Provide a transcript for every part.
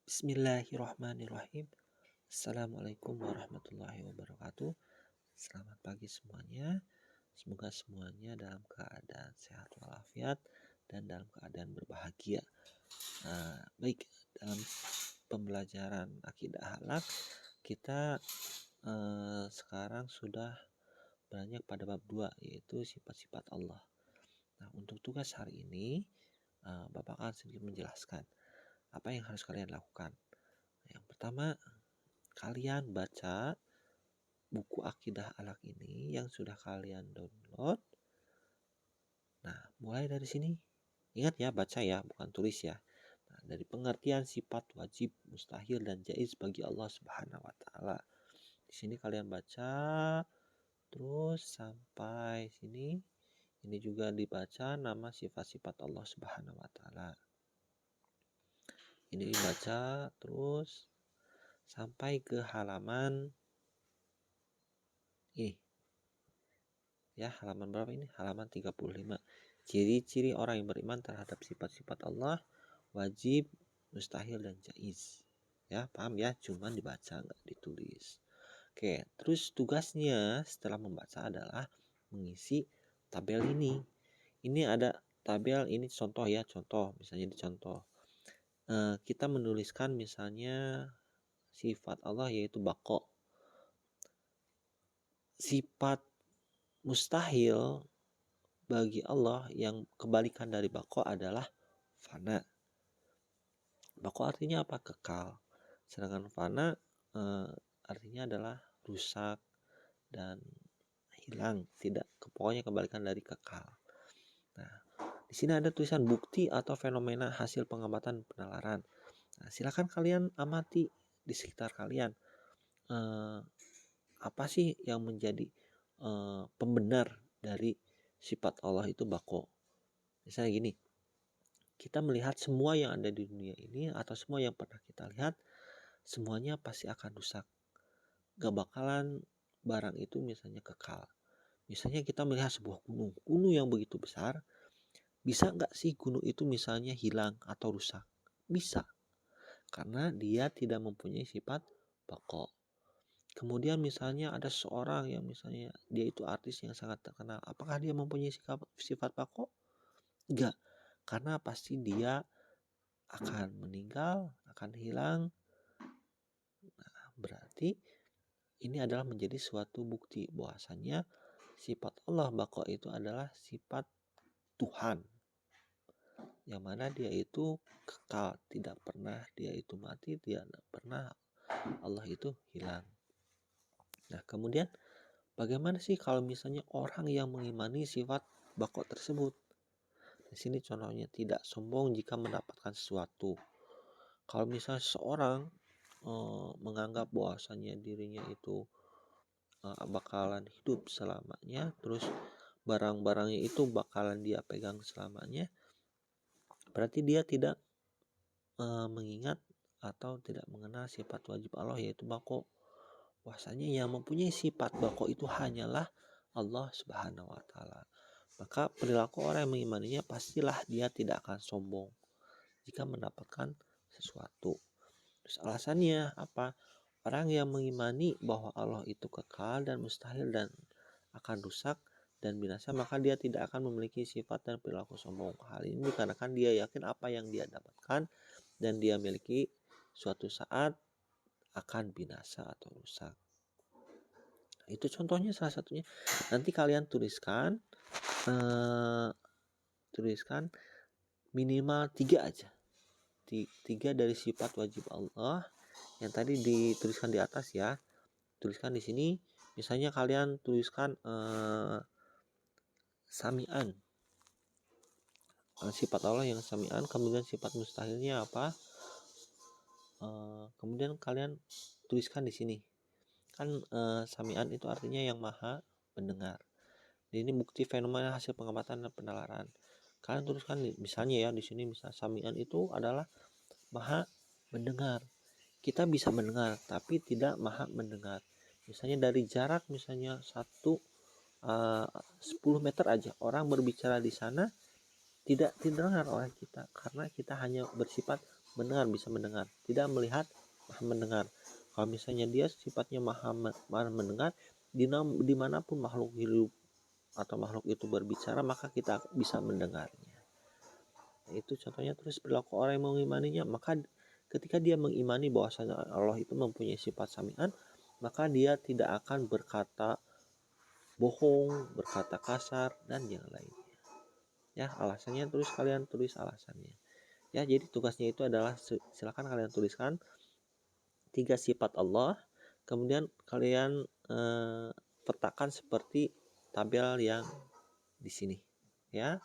Bismillahirrahmanirrahim. Assalamualaikum warahmatullahi wabarakatuh. Selamat pagi semuanya. Semoga semuanya dalam keadaan sehat walafiat dan dalam keadaan berbahagia. Baik, dalam pembelajaran akidah akhlak kita sekarang sudah beranjak pada bab 2, yaitu sifat-sifat Allah. Nah, untuk tugas hari ini Bapak akan sedikit menjelaskan apa yang harus kalian lakukan. Yang pertama, kalian baca buku akidah akhlak ini yang sudah kalian download. Nah, mulai dari sini. Ingat ya, baca ya, bukan tulis ya. Nah, dari pengertian sifat wajib, mustahil, dan jaiz bagi Allah Subhanahu wa taala. Di sini kalian baca terus sampai sini. Ini juga dibaca nama sifat-sifat Allah Subhanahu wa taala. Ini dibaca terus sampai ke halaman ini. Ya, halaman berapa ini? Halaman 35. Ciri-ciri orang yang beriman terhadap sifat-sifat Allah, wajib, mustahil, dan jaiz. Ya, paham ya? Cuman dibaca, nggak ditulis. Oke, terus tugasnya setelah membaca adalah mengisi tabel ini. Ini ada tabel, ini contoh ya, contoh. Misalnya di contoh. Kita menuliskan misalnya sifat Allah yaitu baqo. Sifat mustahil bagi Allah yang kebalikan dari baqo adalah fana. Baqo artinya apa? Kekal. Sedangkan fana artinya adalah rusak dan hilang, tidak, pokoknya kebalikan dari kekal. Nah, di sini ada tulisan bukti atau fenomena hasil pengamatan penalaran. Nah, silakan kalian amati di sekitar kalian. Apa sih yang menjadi pembenar dari sifat Allah itu baqo? Misalnya gini, kita melihat semua yang ada di dunia ini atau semua yang pernah kita lihat, semuanya pasti akan rusak. Gak bakalan barang itu misalnya kekal. Misalnya kita melihat sebuah gunung yang begitu besar, bisa gak sih gunung itu misalnya hilang atau rusak? Bisa, karena dia tidak mempunyai sifat baqo. Kemudian misalnya ada seorang yang misalnya dia itu artis yang sangat terkenal, apakah dia mempunyai sifat baqo? Enggak, karena pasti dia akan meninggal, akan hilang. Nah, berarti ini adalah menjadi suatu bukti bahwasannya sifat Allah baqo itu adalah sifat Tuhan, yang mana dia itu kekal, tidak pernah dia itu mati, tidak pernah Allah itu hilang. Nah, kemudian bagaimana sih kalau misalnya orang yang mengimani sifat baqo tersebut? Di sini contohnya, tidak sombong jika mendapatkan sesuatu. Kalau misalnya seorang menganggap bahwasannya dirinya itu bakalan hidup selamanya, terus barang-barangnya itu bakalan dia pegang selamanya, berarti dia tidak mengingat atau tidak mengenal sifat wajib Allah yaitu baqo. Bahwasanya yang mempunyai sifat baqo itu hanyalah Allah Subhanahu wa taala. Maka perilaku orang yang mengimaninya pastilah dia tidak akan sombong jika mendapatkan sesuatu. Terus alasannya apa? Orang yang mengimani bahwa Allah itu kekal dan mustahil dan akan rusak dan binasa, maka dia tidak akan memiliki sifat dan perilaku sombong. Hal ini dikarenakan dia yakin apa yang dia dapatkan dan dia miliki suatu saat akan binasa atau rusak. Itu contohnya salah satunya. Nanti kalian tuliskan minimal 3 aja. 3 dari sifat wajib Allah yang tadi dituliskan di atas ya. Tuliskan di sini. Misalnya kalian tuliskan sami'an. Sifat Allah yang sami'an, kemudian sifat mustahilnya apa? Kemudian kalian tuliskan di sini. Kan sami'an itu artinya yang maha mendengar. Ini bukti fenomena hasil pengamatan dan penalaran. Kalian tuliskan misalnya ya di sini, misal sami'an itu adalah maha mendengar. Kita bisa mendengar tapi tidak maha mendengar. Misalnya dari jarak misalnya 10 meter aja orang berbicara di sana tidak didengar oleh kita karena kita hanya bersifat bisa mendengar, tidak melihat, maha mendengar. Kalau misalnya dia sifatnya maha mendengar, dimanapun makhluk hidup atau makhluk itu berbicara, maka kita bisa mendengarnya. Nah, itu contohnya. Terus perilaku orang yang mengimaninya, maka ketika dia mengimani bahwasanya Allah itu mempunyai sifat sami'an, maka dia tidak akan berkata bohong, berkata kasar, dan yang lainnya. Ya, alasannya terus kalian tulis alasannya. Ya, jadi tugasnya itu adalah silakan kalian tuliskan 3 sifat Allah, kemudian kalian petakan seperti tabel yang di sini. Ya,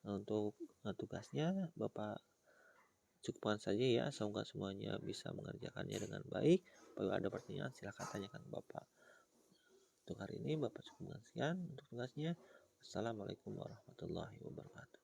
untuk tugasnya Bapak cukupkan saja ya. Semoga semuanya bisa mengerjakannya dengan baik. Apabila ada pertanyaan silakan tanyakan Bapak. Untuk hari ini Bapak cukupkan sekian untuk tugasnya. Assalamualaikum warahmatullahi wabarakatuh.